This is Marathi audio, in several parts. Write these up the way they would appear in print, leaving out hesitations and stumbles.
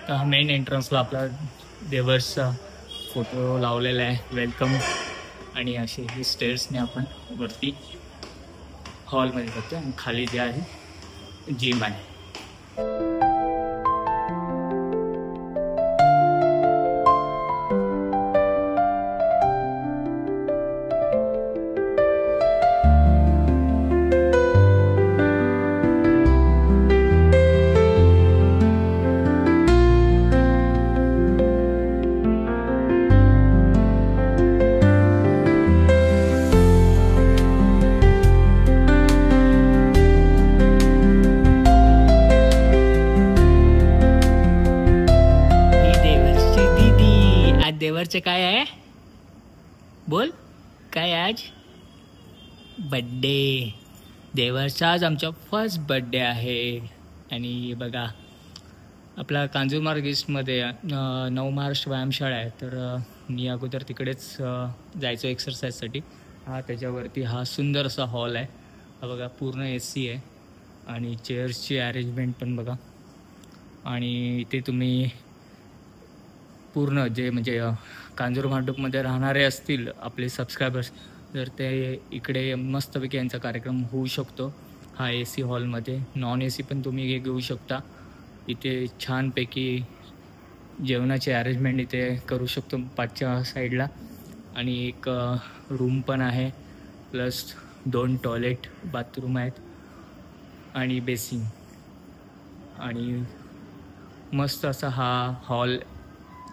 मेन एंट्रन्सला आपला देवर्सचा फोटो लावलेला आहे, वेलकम. आणि असे ही स्टेअर्सने आपण वरती हॉलमध्ये जातो आणि खाली जे आहे जिम आहे. देवरचे काय आहे बोल, काय आज बड्डे. देवरचा आज आमचा फर्स्ट बड्डे आहे. आणि बघा आपला कांजूरमार्ग ईस्टमध्ये 9 महाराष्ट्र व्यायामशाळा आहे, तर मी अगोदर तिकडेच जायचो एक्सरसाइजसाठी. त्याच्यावरती हा सुंदर असा हॉल आहे. हा बघा पूर्ण AC आहे आणि चेअर्सची अरेंजमेंट पण बघा. आणि इथे तुम्ही पूर्ण जे म्हणजे कांजूर भांडूपमध्ये राहणारे असतील आपले सबस्क्रायबर्स, तर ते इकडे मस्तपैकी यांचा कार्यक्रम होऊ शकतो. हा AC हॉलमध्ये. नॉन AC पण तुम्ही घेऊ शकता. इथे छानपैकी जेवणाचे अरेंजमेंट इथे करू शकतो पाठच्या साईडला. आणि एक रूम पण आहे, प्लस 2 टॉयलेट बाथरूम आहेत आणि बेसिन. आणि मस्त असा हा हॉल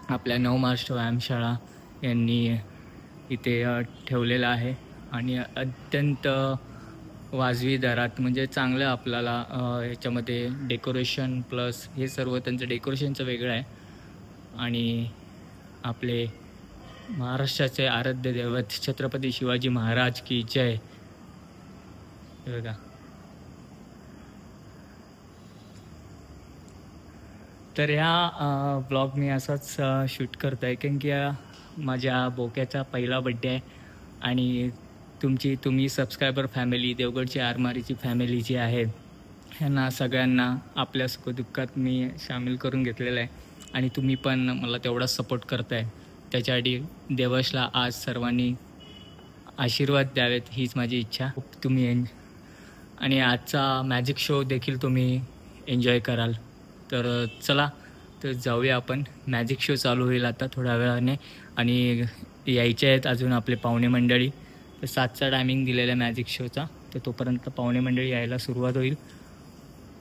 आपल्या 9 महाराष्ट्र व्यायामशाळा यांनी इथे ठेवलेला आहे. आणि अत्यंत वाजवी दरात, म्हणजे चांगलं आपल्याला याच्यामध्ये डेकोरेशन प्लस हे सर्व त्यांचं डेकोरेशनचं वेगळं आहे. आणि आपले महाराष्ट्राचे आराध्य दैवत छत्रपती शिवाजी महाराज की जय. बघा तर ह्या ब्लॉग मी असाच शूट करतो आहे, कारण की माझ्या बोक्याचा पहिला बड्डे आहे. आणि तुम्ही सबस्क्रायबर फॅमिली, देवगडची आरमारीची फॅमिली जी आहे, ह्यांना सगळ्यांना आपल्या सुखदुःखात मी सामील करून घेतलेलं आहे. आणि तुम्ही पण मला तेवढा सपोर्ट करताय, त्याच्यासाठी देवशला आज सर्वांनी आशीर्वाद द्यावेत हीच माझी इच्छा. तुम्ही आणि आजचा मॅजिक शो देखील तुम्ही एन्जॉय कराल. तर चला तर जाऊया आपण. मॅजिक शो चालू होईल आता थोड्या वेळाने. आणि यायचे आहेत अजून आपले पाहुणे मंडळी. तर 7चा टायमिंग दिलेला आहे मॅजिक शोचा, तर तोपर्यंत पाहुणे मंडळी यायला सुरुवात होईल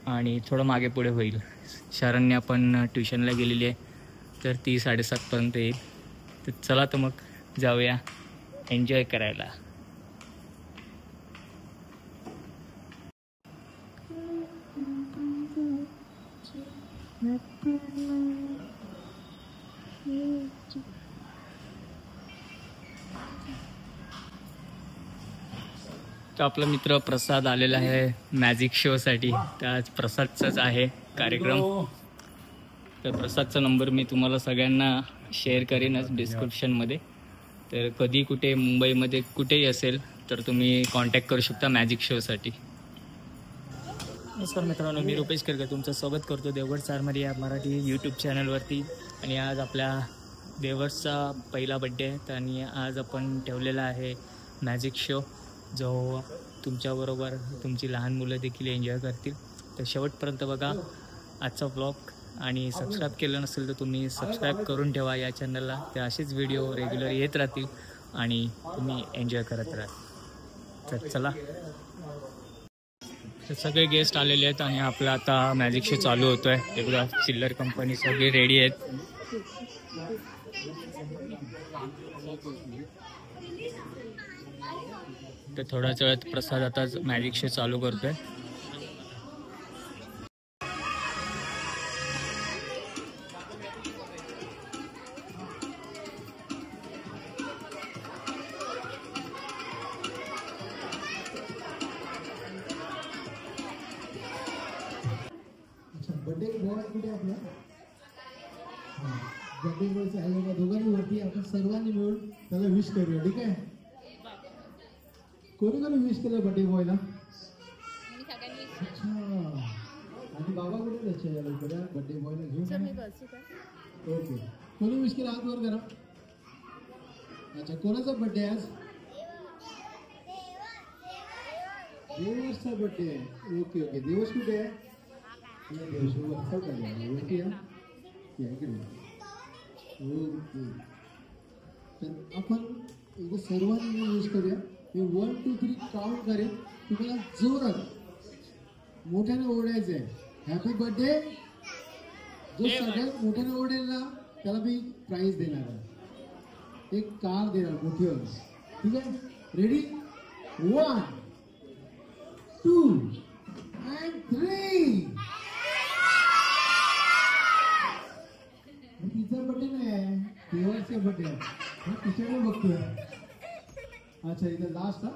आणि थोडं मागे पुढे होईल. शरण्या पण ट्युशनला गेलेली आहे, तर ती 7:30पर्यंत येईल. तर चला तर मग जाऊया एन्जॉय करायला. तर आपला मित्र प्रसाद आलेला आहे मॅजिक शोसाठी. तर आज प्रसादचाच आहे कार्यक्रम. तर प्रसादचा नंबर मी तुम्हाला सगळ्यांना शेअर करीनच डिस्क्रिप्शनमध्ये. तर कधी कुठे मुंबईमध्ये कुठेही असेल तर तुम्ही कॉन्टॅक्ट करू शकता मॅजिक शोसाठी. नमस्कार मित्रांनो, मी रुपेश करके तुमचं स्वागत करतो देवगड आरमारी या मराठी यूट्यूब चॅनलवरती. आणि आज आपल्या देवगडचा पहिला बड्डे आहे आणि आज आपण ठेवलेला आहे मॅजिक शो, जो तुमच्याबरोबर तुमची लहान मुलं देखील एन्जॉय करतील. तर शेवटपर्यंत बघा आजचा ब्लॉग. आणि सबस्क्राईब केलं नसेल तर तुम्ही सबस्क्राईब करून ठेवा या चॅनलला. ते असेच व्हिडिओ रेग्युलर येत राहतील आणि तुम्ही एन्जॉय करत राहा. तर चला, तर सगळे गेस्ट आलेले आहेत आणि आपला आता मॅजिक शो चालू होतो आहे. एकदा चिल्लर कंपनी सगळी रेडी आहेत. तर थोड्याच वेळात प्रसाद आता मॅजिक शो चालू करतोय. बर्थडे बॉय कुठे आपला बर्थडे बॉयचे आई बाबा दोघांनी वरती. आपण सर्वांनी मिळून त्याला विश करूया, ठीक आहे? कोणी कोणी विश केलं बर्थडे बॉयला? अच्छा, आणि बाबा कुठे त्याच्या बर्थडे बॉयला घेऊन मी बसू का? ओके. कोणी विश केला हात वर करा. अच्छा, कोणाचा बर्थडे आज? देवसचा बर्थडे आहे. Okay okay. दिवस कुठे आहे? देवस ओके. या इकडे. ओके. तर आपण एकदा सर्वांनी यूज करूया. मी 1 2 3 काउंट करेन, तुम्हाला जोरात मोठ्याने ओरडायचं आहे. Happy birthday. जो सगळ्यात मोठ्याने ओरडेल ना त्याला मी प्राइज देणार आहे. एक कार देणार मोठी होईल. ठीक आहे. रेडी? 1 2 and 3. तिचा बर्थडे नाही आहे, देवाचा बर्थडे आहे. तिच्याकडे बघतोय. अच्छा, इथं लास्ट हा.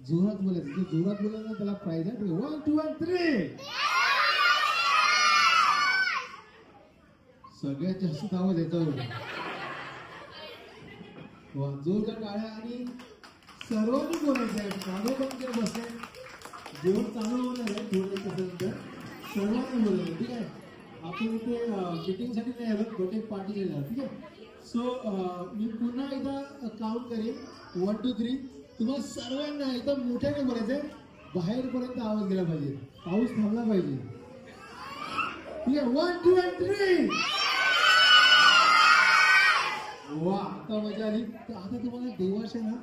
जोरात बोलायचं. जो जोरात बोलायचं ना त्याला प्राइज आहे. 1 2 and 3. सगळ्यात जास्त आवाज येतो. वा, जोरदार टाळ्या. आणि सर्वांनी बोलायचं आहे. मागे पण जर बसले, जेवण चालू होणार आहे थोडं त्याच्यानंतर सर्वांनी बोलायचं. ठीक आहे. आपण इथे मीटिंगसाठी नाही आलो, बर्थडे पार्टी येणार. ठीक आहे. सो मी पुन्हा एकदा काउंट करेन 1 2 3. तुम्हाला सर्वांना एकदम मोठ्याने बोलायचंय. बाहेरपर्यंत आवाज गेला पाहिजे. पाऊस थांबला पाहिजे. ठीक आहे. 1 2 and 3. वा, आता मजा आली. तर आता तुम्हाला देवाशे ना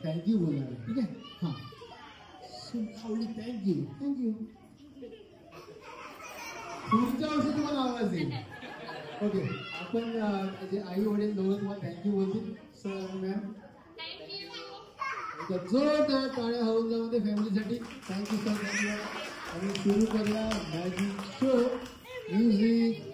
थँक्यू बोलणार आहे. ठीक आहे. हां, थँक्यू थँक्यू. पुढच्या वर्षी तुम्हाला आवाज येईल. ओके. आपण जे आई वडील दोघं तुम्हाला थँक्यू बोलतील. सर मॅम जोरदार टाळ्या होऊन जाऊ दे फॅमिलीसाठी. Thank you sir. थँक्यू. आणि सुरू करूया मॅजिक शो. म्युझिक.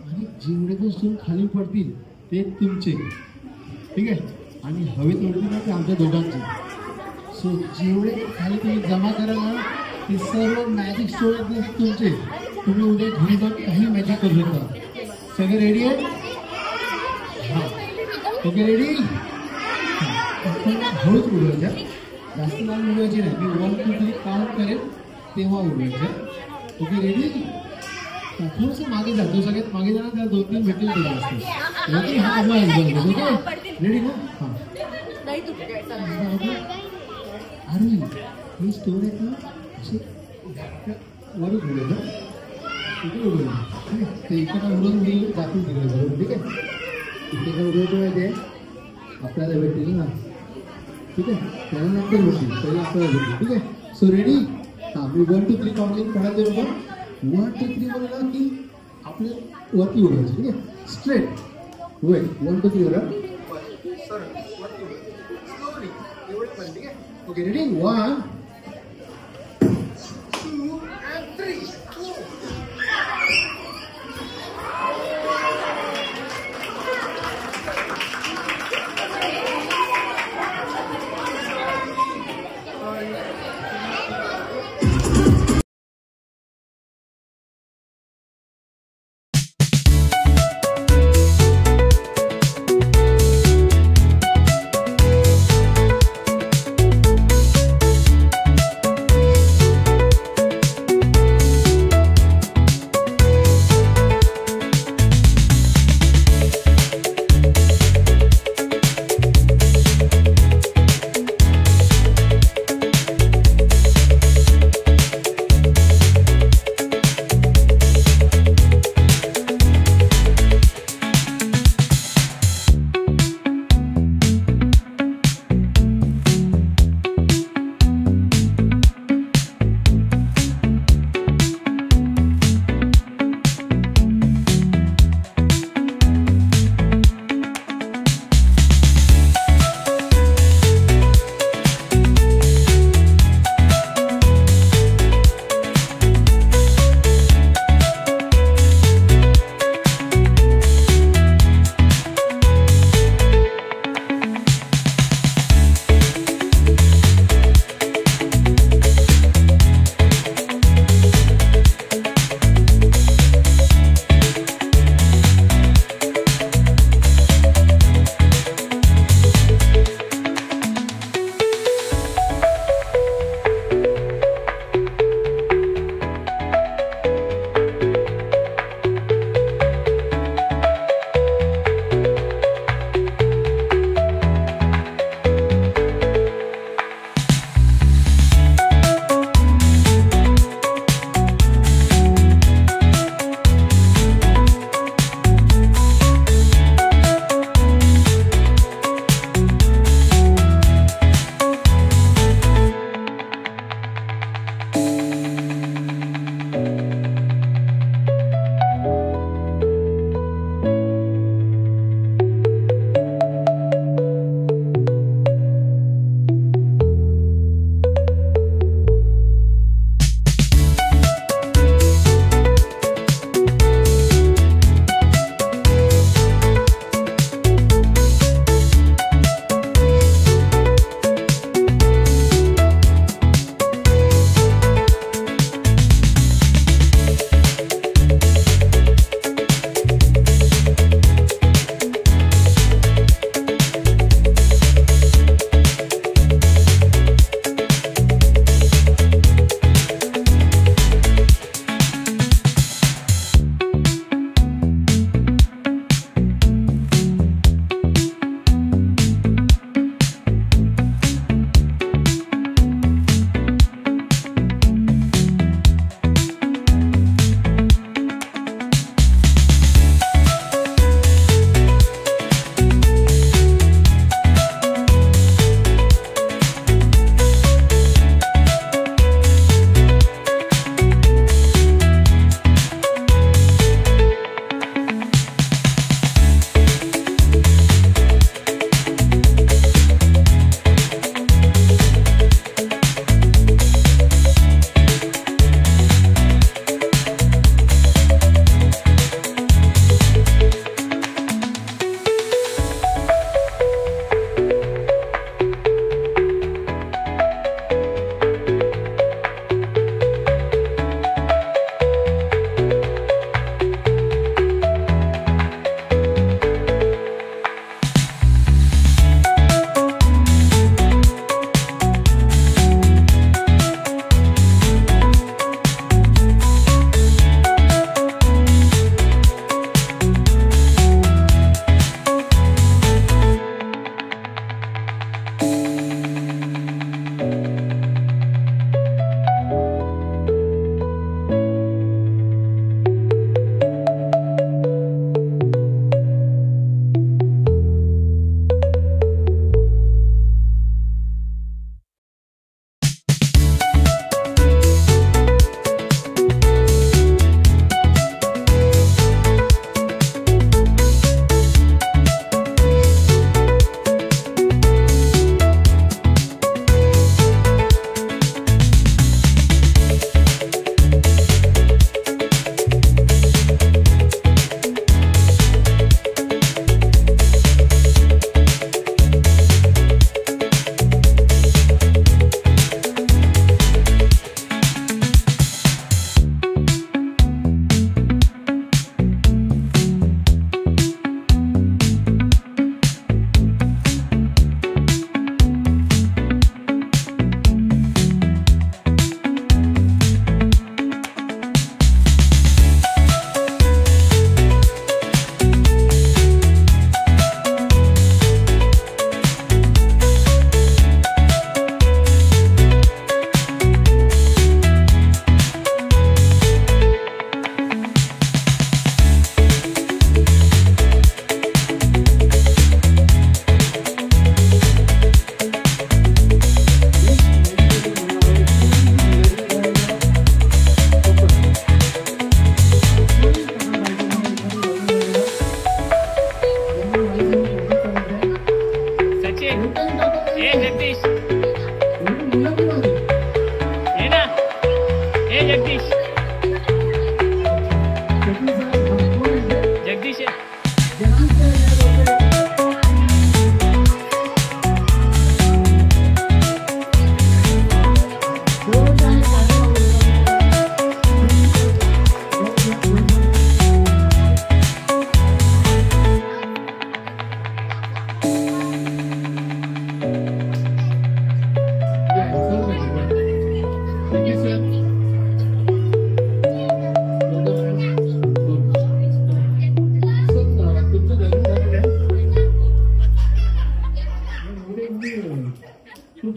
आणि जेवढे पण स्टोन खाली पडतील ते तुमचे, ठीक आहे. आणि हवेत उडतील ना ते आमच्या दोघांचे. सो जेवढे खाली तुम्ही जमा कराल ना ते सर्व मॅजिक स्टोन आहेत तुमचे. तुम्ही उद्या घरी जाऊन काही मॅजिक करू शकता. सगळे रेडी आहे? हां, ओके, रेडी. आपण हळूच उडवायच्या, जास्त लांब उडवायची नाही. मी 1 2 3 काउंट करेल तेव्हा उडवायच्या. Okay, ready. थोडंसं मागे जा, जो सगळ्यात मागे जाणार त्याला 2-3 भेटेल तुला असतं. ओके, हा ओके, रेडी ना. हां, अरे हे स्टोन आहेत ना असे वरच उडवायचं, इकडे उडवायचं. ते इकडे उडवून मी जातील तिकडे बरोबर, ठीक आहे. इथे काय उडवायचं माहिती आहे आपल्याला भेटेल ना, ठीक आहे. त्यानंतर भेटेल, पहिला आपल्याला भेटेल, ठीक आहे. So ready. हां, मी 1 2 3 काउंटिंग पडायचं बरोबर. 1 2 3 म्हणला की आपल्या वरती उडवायचं, ठीक आहे. स्ट्रेट होय. 1 2 3 वर ठीक आहे. Okay, ready. 1 2 and 3.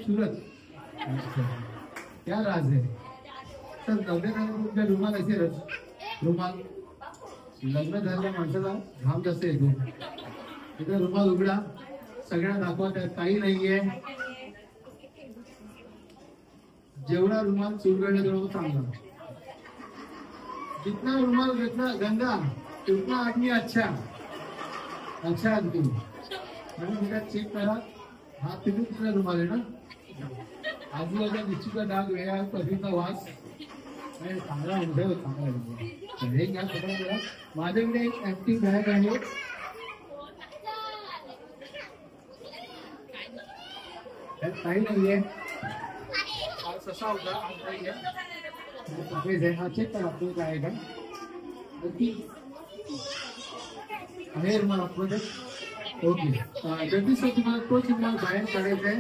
खूबसूरत, क्या राज है तर लग्नानंतर तुमच्या रुमाल असेलच. रुमाल लग्न झालेल्या माणसाला घाम जास्त येतो. इथे रुमाल उघडा, सगळ्यांना दाखवा त्यात काही नाहीये. जेवढा रुमाल चुरगळला तेवढा चांगला. जितना रुमाल घेतला गंदा उतना आदमी अच्छा अच्छा आदमी. म्हणून त्यात चेक करा, हा तुम्ही दुसरा रुमाल आहे ना. आजूबाजूला निश्चितचा डाग, वेगळा कधीचा वास चांगला अनुभव चांगला. हे घ्या सगळं करा. माझ्याकडे एक ऍक्टिव्ह बॅग आहे. त्यात काही नाहीये. ससा होता हा चेक करा आपलं काय आहे का आहे रुमाल आपल्याकडे. ओके जल्दी सर तुम्हाला तोच रुमाल बाहेर काढायचा आहे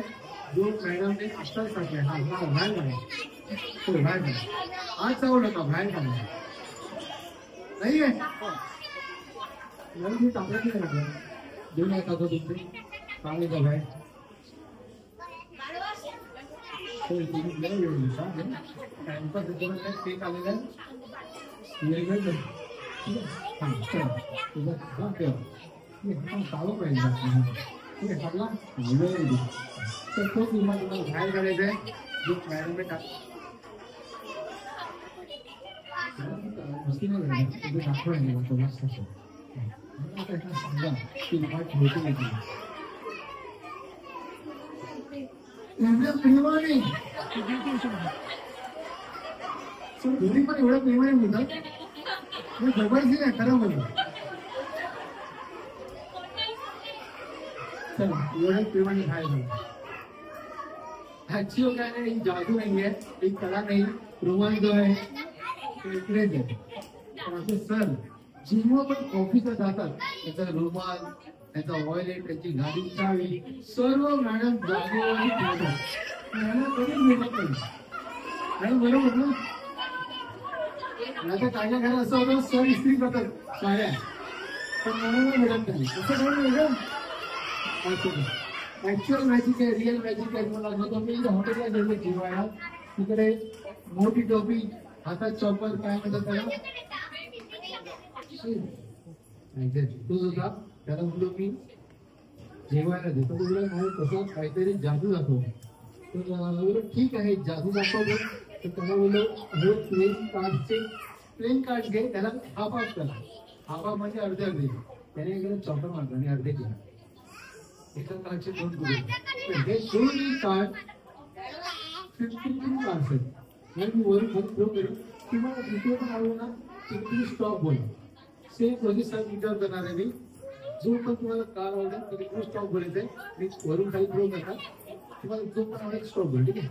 जो मॅडमने आत्ताच टाकलाय. हा हा बाहेर काढा. हो बाहेर काढा. आज चावलं का बाहेर काढा. नाही आहे टाकायचं नाही. देऊन आहे का तुमचे चांगले का बाहेर. टाइमपास केक आलेला आहे. चालू पाहिजे ठीक आहे. टाकला तर तो तुम्हाला तुम्हाला बाहेर काढायचा आहे जो मॅडमने एवढ्या प्रेमाने घरी पण एवढ्या प्रेमाने बोलतात. जबरदस्ती नाही खरं बोलतो. चला एवढ्या प्रेमाने खायला ह्याची काय नाही. जादू नाहीये, एक कला नाही. रुमाल जो आहे तो इकडेच आहे. पण असं सर जेव्हा पण ऑफिसला जातात त्याचा रुमाल, त्याचा वॉलेट, त्याची गाडी चावी सर्व मॅडम जागेवर ठेवतात. मॅडम कधीच मिळत नाही. आणि बरोबर ना. आता कायद्या घरात असं होतं सर इस्त्री करतात साड्या पण मला मिळत नाही. असं काय मॅडम ऍक्च्युअल मॅजिक आहे, रिअल मॅजिक आहे. मला लागतो मी हॉटेलला गेलो जेवायला. तिकडे मोठी टोपी, हातात चॉपर, काय म्हणतात त्याला तोच होता. त्याला म्हणलो मी जेवायला देतो. तुला नाही तसं काहीतरी जादू दाखव. तर ठीक आहे जादू दाखवतो. तर त्याला बोललो हे प्लेन कार्ड घे, त्याला हाफ हाफ करा. हाफ हाफ म्हणजे अर्धे अर्धे. त्याने इकडे चॉपर मारला आणि अर्धे केला. एका कार्डचे 2 गुरु. हे 2 कार्ड 53 कार्ड्स आहेत. मी वरून थ्रो करेन किंवा द्वितीय पण आलो ना तुम्ही स्टॉप बोला. सेम प्रतिसाद विचार करणार आहे मी. जो पण तुम्हाला कार आवडेल तुम्ही स्टॉप बोलायचं आहे. मी वरून खाली थ्रो करता तुम्हाला जो पण आवडेल स्टॉप बोल. ठीक आहे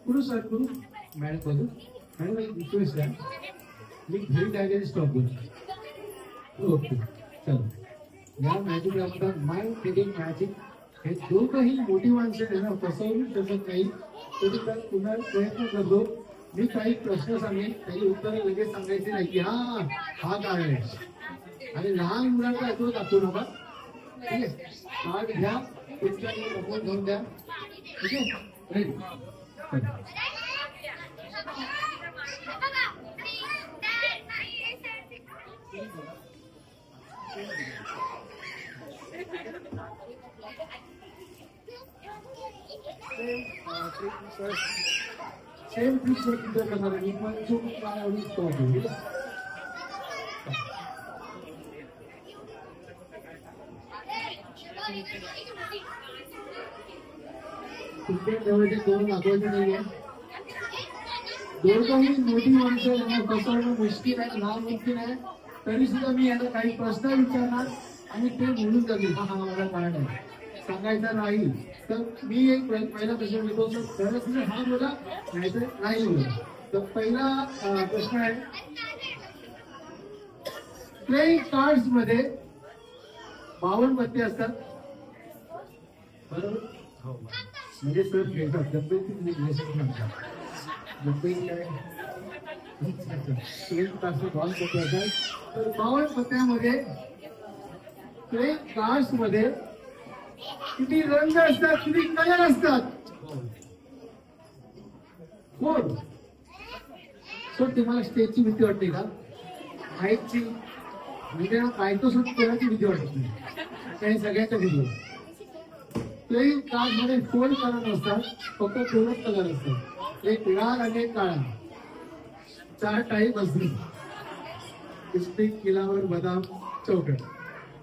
पुढे स्टार्ट करू. मॅडम बघू मॅडम एक रिक्वेस्ट आहे. मी घरी डायरेक्ट स्टॉप बोलतो. ओके चलो. या मॅजिक म्हणतात माइंड ट्रिकिंग मॅजिक. हे दोघंही मोठी माणसं त्यांना फसवू शकत नाही. तरी तर पुन्हा प्रयत्न करतो. मी काही प्रश्न सांगेन त्याची उत्तरं लगेच सांगायची नाही की हा काय आहे. आणि लहान मुलांना ऐकून दाखवू नका. ठीक आहे कार्ड घ्या तुमच्या प्रपोज घेऊन द्या. ठीक आहे रेडी. सेम ट्रिक्स विचार करणार आहे. पण जो काय आवडेल तो आहे. तुमच्या जवळचे 2 दाखवायचे नाहीये. दोघंही मोठी माणसं यांना फसवणं मुश्किल आहे, लहान मुश्किल आहे. तरी सुद्धा मी यांना काही प्रश्न विचारणार आणि ते बोलून जातील. हा मला काय नाही सांगायचं नाही. तर मी एक पहिला प्रश्न घेतो. खरंच मी हा बोला नाहीतर नाही बोला. तर पहिला प्रश्न आहे प्लेइंग कार्ड्स मध्ये 52 पत्ते असतात बरोबर. म्हणजे सर खेळतात गणपती म्हणतात. गणपती काय 3 तास 2 पत्ते असतात. तर 52 पत्त्यामध्ये प्लेइंग कार्ड्स मध्ये किती रंग असतात, किती कलर असतात. कोण सर तुम्हाला स्टेजची भीती वाटते का? माईकची म्हणजे मायको शूट करायची भीती वाटत नाही आणि सगळ्याच्या भीती. प्लेन कार्ड मध्ये 4 कलर असतात, फक्त 2 कलर असतात, एक लाल आणि एक काळा. 4 टाईप असते. इस्टिक, किलावर, बदाम, चौकट.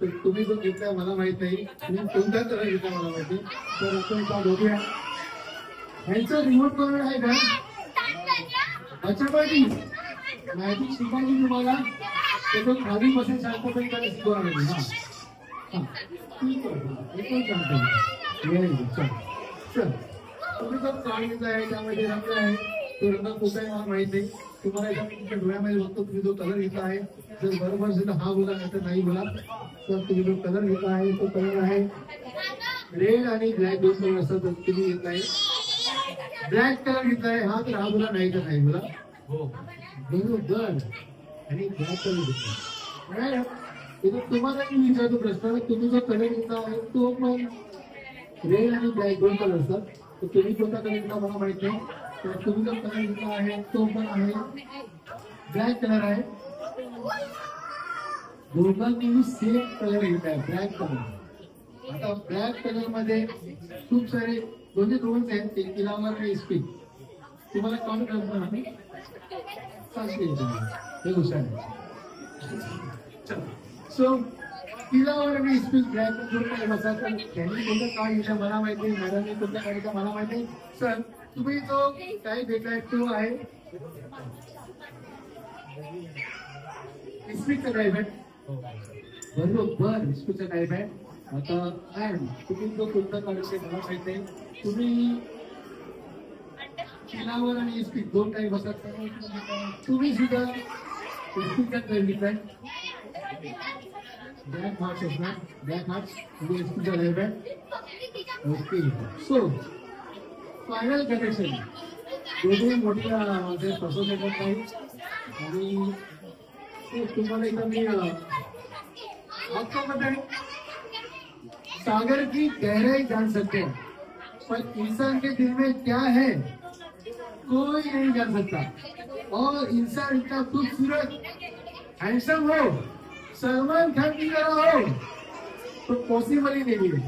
तर तुम्ही जो घेतलाय मला माहित नाही, तुम्ही कोणता कलर घेतला मला माहिती. तर आपण का बघूया. ह्यांचं रिमोट कलर आहे का? अच्छा पाठी मॅजिक शिकायची तुम्हाला, त्याचं खाली बसेल शांतपणे काय शिकवणार नाही. हा ठीक आहे, एकच सांगतो. चल तुम्ही जो कार्ड घेतला आहे त्यामध्ये रंग आहे, तो रंग कोणता आहे मला माहित नाही. तुम्हाला एका तुमच्या डोळ्यामध्ये बघतो तुम्ही जो कलर घेतला आहे, जर बरोबर असेल तर हा बोला, नाही तर नाही बोला. तर तुम्ही जो कलर घेतला आहे तो कलर आहे रेड आणि ब्लॅक 2 कलर असतात. तर तुम्ही घेतला आहे ब्लॅक कलर घेतला आहे, हा तर हा बोला, नाही तर नाही बोला. हो बरोबर. आणि ब्लॅक कलर घेतला. तुम्हाला मी विचारतो प्रश्न, तुम्ही जो कलर घेतला आहे तो पण रेड आणि ब्लॅक 2 कलर असतात. तर तुम्ही कोणता कलर घेतला मला माहित नाही. तर तुम्ही जो कलर घेतला आहे तो पण आहे ब्लॅक कलर आहे. दोघांनी सेम कलर घेतलाय ब्लॅक कलर. आता ब्लॅक कलर मध्ये खूप सारे दोन्ही रूल्स आहेत, ते किलावर आणि इस्पिक. तुम्हाला काउंट करतो आम्ही सांगते हे हुशार. सो किलावर आणि इस्पिक ब्लॅक दोन टाईप असतात. त्यांनी कोणतं कार्ड घेतलं मला माहिती नाही, मॅडमने कोणत्या कार्ड घेतला मला माहिती नाही. सर तुम्ही जो टाईप घेतलाय तो आहे इस्पिकचा टाईप आहे. बरोबर इस्पिकचा टाईप आहे. आता अँड तुम्ही जो कोणता कार्ड घेतला मला माहिती नाही. तुम्ही किलावर आणि इस्पिक 2 टाईप असतात. तुम्ही सुद्धा इस्पिकचा टाईप घेतलाय. ब्लॅक हार्ट्स असणार, ब्लॅक हार्ट्स म्हणजे इस्पिकचा टाईप आहे. ओके सो फायनल कनेक्शन दोघे मोठ्या फसवत येतात नाही. आणि तुम्हाला एकदम मी आपको पता है सागर की गहराई जान सकते हैं, पर इंसान के दिल में क्या है कोई नहीं जान सकता. और इंसान इतना खूबसूरत हैंडसम हो, सलमान खान की तरह हो, तो पॉसिबल ही नहीं है.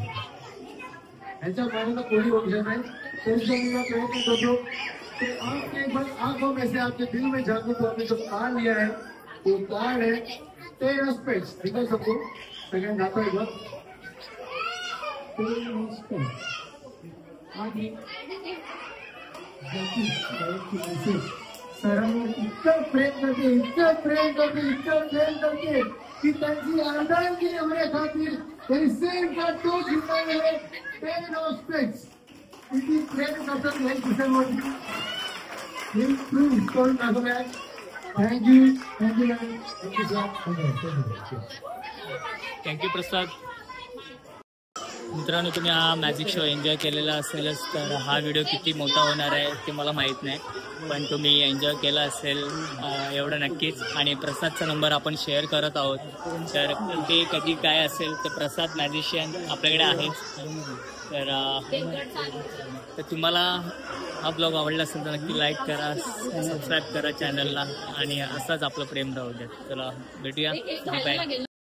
ऐसा मैंने तो कोई ऑप्शन है. प्रयत्न करतो तो आपके एक बार आंखों में से आपके दिल में झांको तो आपने जो कार्ड लिया है वो कार्ड है 10 स्पेस. निकल सबको सेकंड जाता है बस 10 स्पेस. आगे सरांनी इतकं प्रेम करते, इतकं प्रेम करते, इतकं प्रेम करते की त्यांची आनंदी एवढ्या खातीर तरी सेम का तो जिंकले 10 स्पेस. किती प्रेम करतात हे दिवसांवरती हे प्रूव्ह करून दाखवलं. Thank you thank you thank you sir. Thank you Prasad. मित्रांनो तुम्ही हा मॅजिक शो एन्जॉय केलेला असेलच, तर हा व्हिडिओ किती मोठा होणार आहे ते मला माहीत नाही, पण तुम्ही एन्जॉय केला असेल एवढं नक्कीच. आणि प्रसादचा नंबर आपण शेअर करत आहोत, तर ते कधी काय असेल तर प्रसाद मॅजिशियन आपल्याकडे आहेच. तर तुम्हाला हा ब्लॉग आवडला असेल तर नक्की लाईक करा, सबस्क्राईब करा चॅनलला, आणि असाच आपलं प्रेम राहू द्या. चला भेटूया, बाय.